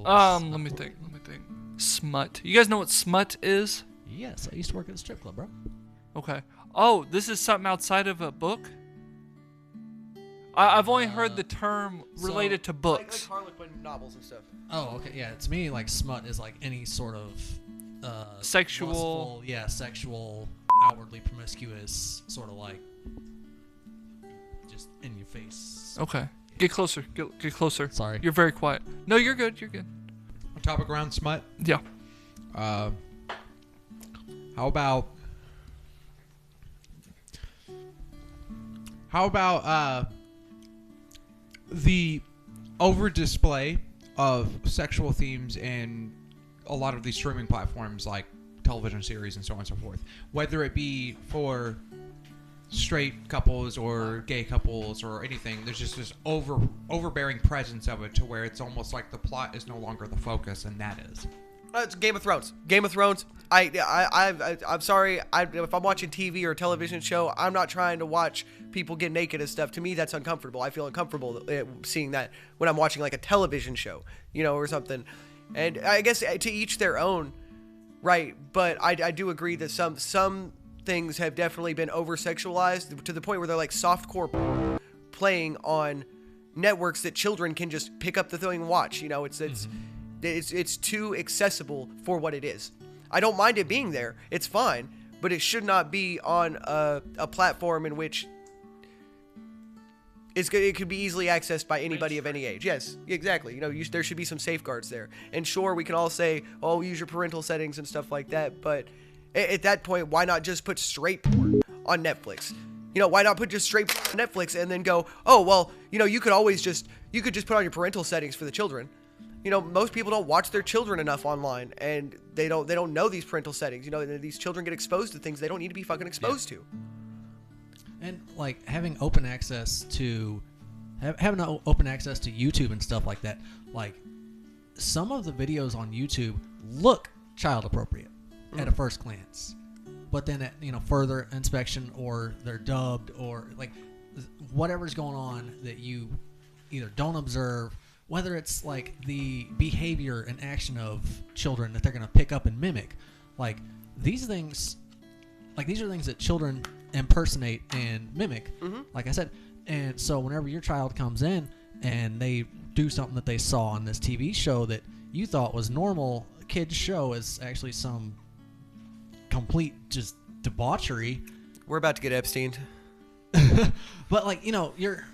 Let me think. S.M.U.T. You guys know what S.M.U.T is? Yes, I used to work at a strip club, bro. Okay. Oh, this is something outside of a book? I've only heard the term related to books. Like Harlequin novels and stuff. Oh, okay, yeah. To me, like smut is like any sort of Sexual. lustful, sexual, outwardly promiscuous, sort of like just in your face. Okay. Get closer. Get closer. Sorry. You're very quiet. No, you're good. You're good. A topic around smut. Yeah. How about the over display of sexual themes in a lot of these streaming platforms like television series and so on and so forth, whether it be for straight couples or gay couples or anything. There's just this overbearing presence of it to where it's almost like the plot is no longer the focus, and that is. It's Game of Thrones. Game of Thrones. I'm sorry. If I'm watching TV or a television show, I'm not trying to watch people get naked and stuff. To me, that's uncomfortable. I feel uncomfortable seeing that when I'm watching like a television show, or something. And I guess to each their own, right? But I do agree that some things have definitely been over-sexualized to the point where they're like softcore playing on networks that children can just pick up the thing and watch. It's too accessible for what it is. I don't mind it being there. It's fine, but it should not be on a platform in which it could be easily accessed by anybody of any age. Yes, exactly. There should be some safeguards there. And sure, we can all say, oh, use your parental settings and stuff like that. But at that point, why not just put straight porn on Netflix? Why not put just straight porn on Netflix and then go, oh, well, you could just put on your parental settings for the children. Most people don't watch their children enough online, and they don't know these parental settings. These children get exposed to things they don't need to be fucking exposed to. And like having open access to YouTube and stuff like that. Like some of the videos on YouTube look child appropriate at a first glance, but then at further inspection, or they're dubbed, or like whatever's going on that you either don't observe. Whether it's like the behavior and action of children that they're going to pick up and mimic, like these are things that children impersonate and mimic, like I said. And so whenever your child comes in and they do something that they saw on this TV show that you thought was normal, kids show is actually some complete just debauchery. We're about to get Epstein. But like, you're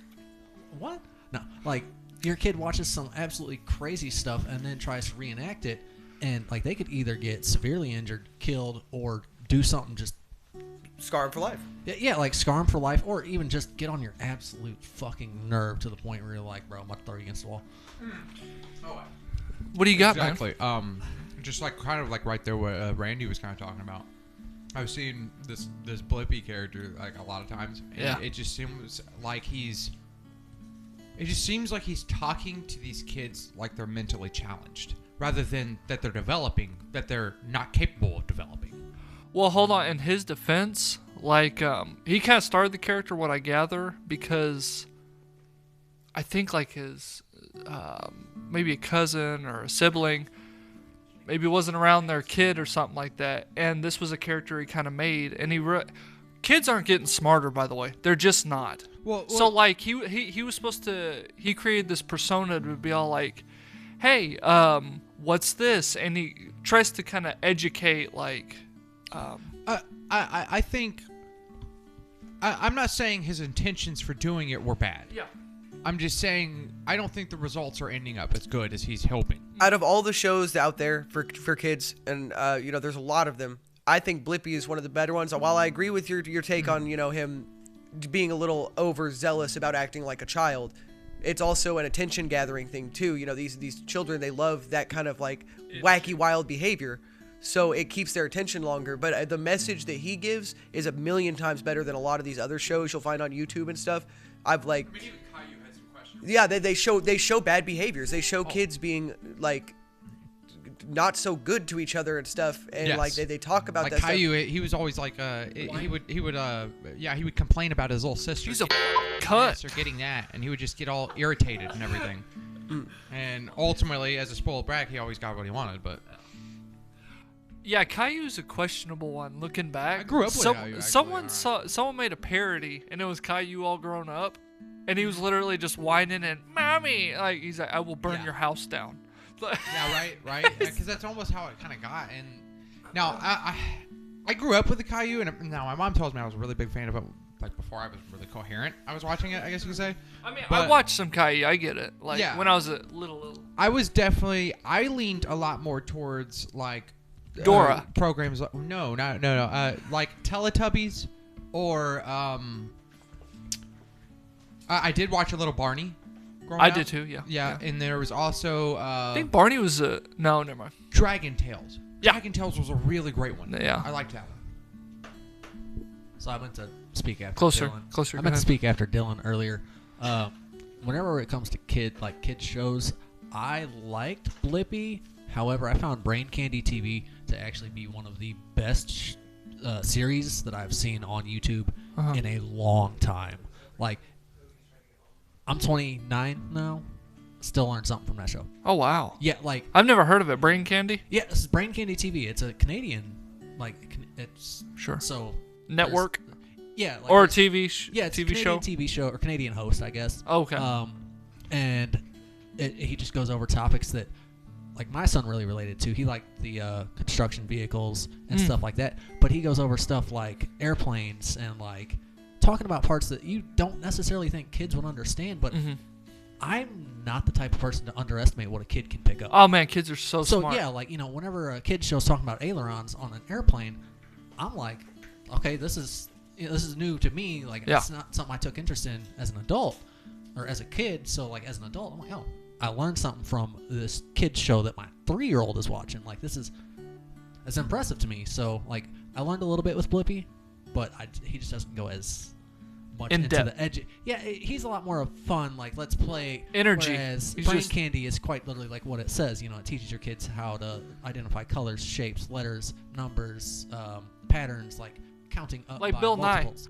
what? No, like your kid watches some absolutely crazy stuff and then tries to reenact it, and like they could either get severely injured, killed, or do something just scar him for life. Yeah, like scar him for life, or even just get on your absolute fucking nerve to the point where you're like, bro, I'm about to throw you against the wall. What do you got, exactly, man? Just like kind of like right there what Randy was kind of talking about. I've seen this Blippi character like a lot of times, and it just seems like he's talking to these kids like they're mentally challenged, rather than that they're developing, that they're not capable of developing. Well, hold on. In his defense, like he kind of started the character, what I gather, because I think like his maybe a cousin or a sibling maybe wasn't around their kid or something like that, and this was a character he kind of made, and kids aren't getting smarter, by the way. They're just not. Well, so like he was supposed to, he created this persona to be all like, hey, what's this? And he tries to kind of educate like. I think I'm not saying his intentions for doing it were bad. Yeah. I'm just saying I don't think the results are ending up as good as he's hoping. Out of all the shows out there for kids, and there's a lot of them, I think Blippi is one of the better ones. While I agree with your take on him being a little overzealous about acting like a child, it's also an attention gathering thing too. These children, they love that kind of like wacky, wild behavior. So it keeps their attention longer. But the message that he gives is a million times better than a lot of these other shows you'll find on YouTube and stuff. Even Caillou had some questions. Yeah, they show bad behaviors. They show kids being like not so good to each other and stuff. And yes. like they talk about like that Caillou, stuff. he was always like he would complain about his little sister. He's a cunt. Or getting that, and he would just get all irritated and everything. And ultimately, as a spoiled brat, he always got what he wanted. But Yeah, Caillou's a questionable one. Looking back, I grew up with Caillou, actually, someone made a parody, and it was Caillou all grown up, and he was literally just whining and "Mommy," like he's like, "I will burn Yeah. your house down." yeah, right, because that's almost how it kind of got. And now I grew up with the Caillou, and now my mom tells me I was a really big fan of it. Like before I was really coherent, I was watching it. I guess you could say. I mean, But- I watched some Caillou. I get it. Like Yeah. when I was a little. I leaned a lot more towards like Dora. programs. No, like Teletubbies, or I did watch a little Barney. I did too. Yeah. Yeah, and there was also I think Barney was no, never mind. Dragon Tales. Yeah. Dragon Tales was a really great one. Yeah. I liked that one. So I meant to speak after Closer, Dylan. closer. I go meant to ahead. speak after Dylan earlier. Whenever it comes to kid shows, I liked Blippi. However, I found Brain Candy TV to actually be one of the best series that I've seen on YouTube Uh-huh. in a long time. Like, I'm 29 now. Still learned something from that show. Oh wow. Yeah, like, I've never heard of it. Brain Candy. yeah, this is Brain Candy TV. It's a Canadian, like, it's Sure. so Network yeah, like or a it's- TV. yeah, it's TV a show. Canadian TV show or Canadian host, I guess. Okay. And he just goes over topics that, like, my son really related to. He liked the construction vehicles and stuff like that. But he goes over stuff like airplanes and, like, talking about parts that you don't necessarily think kids would understand. But Mhm. I'm not the type of person to underestimate what a kid can pick up. Oh man, kids are so So, smart. yeah, like, whenever a kid show's talking about ailerons on an airplane, I'm like, okay, this is new to me. Like, Yeah. it's not something I took interest in as an adult or as a kid. So, like, as an adult, I'm like, oh, I learned something from this kid's show that my 3-year-old is watching. Like, it's impressive to me. So, like, I learned a little bit with Blippi, but he just doesn't go as much In into depth. the edge. Yeah, he's a lot more of fun. Like, let's play Energy. Whereas He's Brain just- Candy is quite literally like what it says. It teaches your kids how to identify colors, shapes, letters, numbers, patterns, like counting up Like by Bill Nye. multiples.